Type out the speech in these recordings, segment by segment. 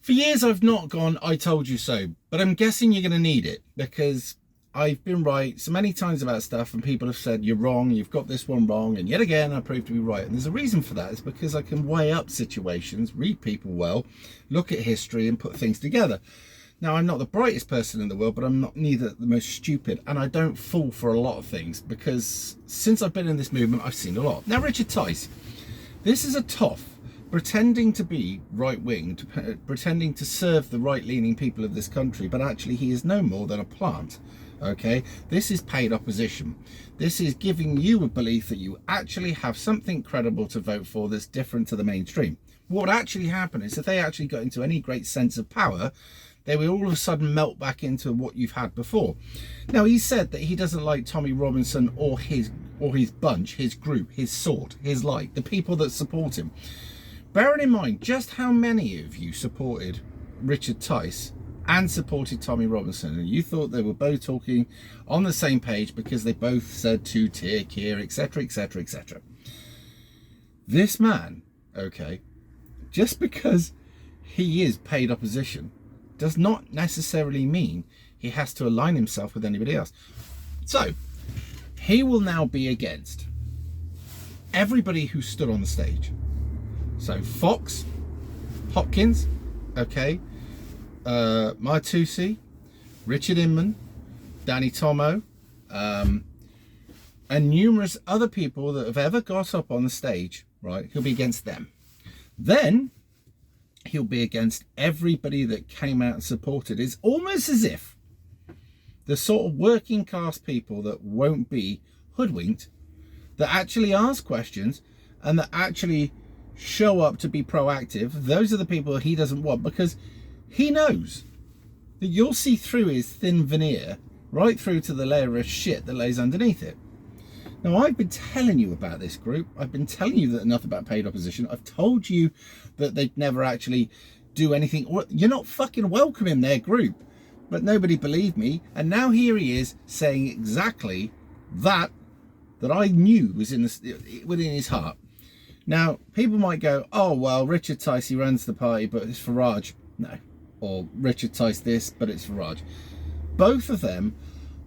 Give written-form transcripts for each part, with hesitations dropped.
For years, I've not gone, I told you so, but I'm guessing you're going to need it because I've been right so many times about stuff and people have said, you're wrong, you've got this one wrong. And yet again, I proved to be right. And there's a reason for that. It's because I can weigh up situations, read people well, look at history and put things together. Now, I'm not the brightest person in the world, but I'm not neither the most stupid. And I don't fall for a lot of things because since I've been in this movement, I've seen a lot. Now, Richard Tice, this is a toff pretending to be right-winged, pretending to serve the right-leaning people of this country, but actually he is no more than a plant. Okay, this is paid opposition. This is giving you a belief that you actually have something credible to vote for that's different to the mainstream. What would actually happen is if they actually got into any great sense of power, they will all of a sudden melt back into what you've had before. Now, he said that he doesn't like Tommy Robinson or his bunch, his group, his sort, his like, the people that support him. Bearing in mind just how many of you supported Richard Tice and supported Tommy Robinson, and you thought they were both talking on the same page because they both said two-tier here, etc, etc, etc. This man, okay, just because he is paid opposition does not necessarily mean he has to align himself with anybody else. So he will now be against everybody who stood on the stage. So Fox, Hopkins, okay, Martusi, Richard Inman, Danny Tomo, and numerous other people that have ever got up on the stage, right? He'll be against them. Then he'll be against everybody that came out and supported. It's almost as if the sort of working class people that won't be hoodwinked, that actually ask questions and that actually show up to be proactive, those are the people he doesn't want, because he knows that you'll see through his thin veneer right through to the layer of shit that lays underneath it. Now, I've been telling you about this group. I've been telling you that enough about paid opposition. I've told you that they'd never actually do anything, or you're not fucking welcome in their group. But nobody believed me, and now here he is saying exactly that I knew was within his heart. Now, people might go, oh, well, Richard Tice, he runs the party, but it's Farage. No. Or Richard Tice this, but it's Farage. Both of them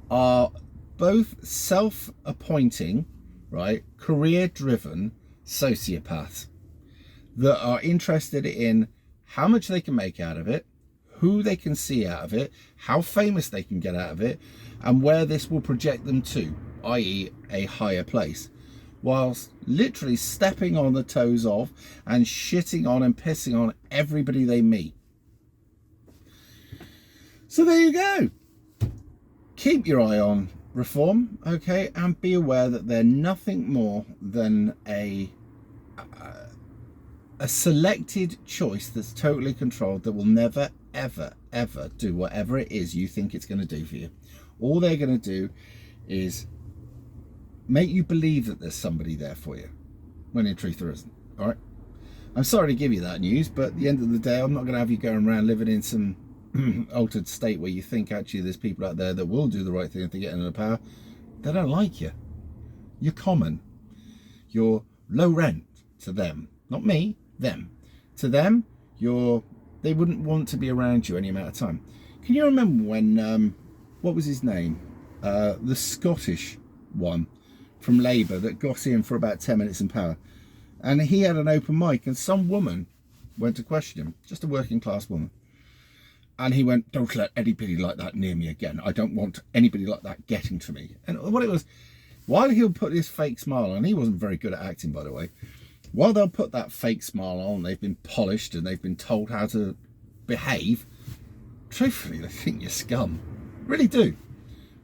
are both self-appointing, right, career-driven sociopaths that are interested in how much they can make out of it, who they can see out of it, how famous they can get out of it, and where this will project them to, i.e. a higher place, whilst literally stepping on the toes of and shitting on and pissing on everybody they meet. So there you go. Keep your eye on Reform, okay, and be aware that they're nothing more than a selected choice that's totally controlled, that will never, ever, ever do whatever it is you think it's going to do for you. All they're going to do is make you believe that there's somebody there for you, when in truth there isn't. All right, I'm sorry to give you that news, but at the end of the day, I'm not going to have you going around living in some altered state where you think actually there's people out there that will do the right thing if they get into power. They don't like you. You're common. You're low rent to them. Not me, them. To them, they wouldn't want to be around you any amount of time. Can you remember when, what was his name? The Scottish one from Labour that got in for about 10 minutes in power. And he had an open mic and some woman went to question him, just a working class woman. And he went, don't let anybody like that near me again. I don't want anybody like that getting to me. And what it was, while he'll put this fake smile on, he wasn't very good at acting, by the way. While they'll put that fake smile on, they've been polished and they've been told how to behave. Truthfully, they think you're scum. Really do.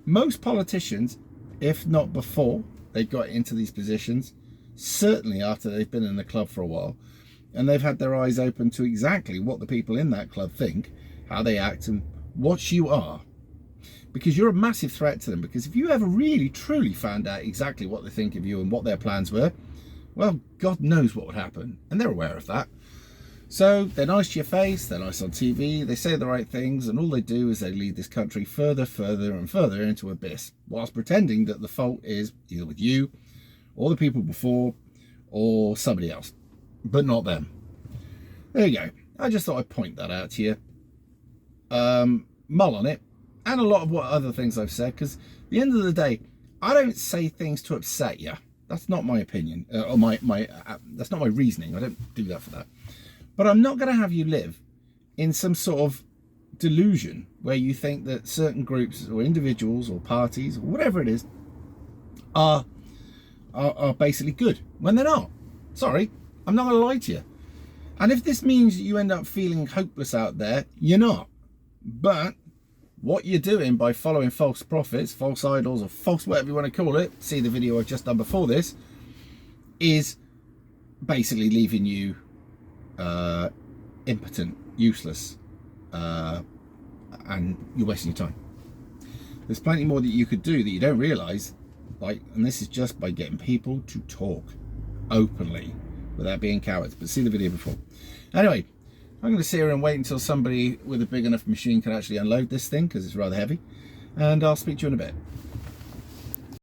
Most politicians, if not before they got into these positions, certainly after they've been in the club for a while, and they've had their eyes open to exactly what the people in that club think, how they act, and what you are. Because you're a massive threat to them. Because if you ever really, truly found out exactly what they think of you and what their plans were, well, God knows what would happen. And they're aware of that. So they're nice to your face, they're nice on TV, they say the right things, and all they do is they lead this country further, further, and further into abyss, whilst pretending that the fault is either with you, or the people before, or somebody else. But not them. There you go. I just thought I'd point that out to you. Mull on it, and a lot of what other things I've said, because at the end of the day, I don't say things to upset you. That's not my opinion, or that's not my reasoning. I don't do that for that. But I'm not going to have you live in some sort of delusion where you think that certain groups or individuals or parties or whatever it is are basically good when they're not. Sorry, I'm not going to lie to you. And if this means you end up feeling hopeless out there, you're not. But what you're doing by following false prophets, false idols, or false whatever you want to call it, see the video I've just done before this, is basically leaving you impotent, useless, and you're wasting your time. There's plenty more that you could do that you don't realise, and this is just by getting people to talk openly without being cowards. But see the video before. Anyway, I'm going to sit here and wait until somebody with a big enough machine can actually unload this thing, because it's rather heavy, and I'll speak to you in a bit.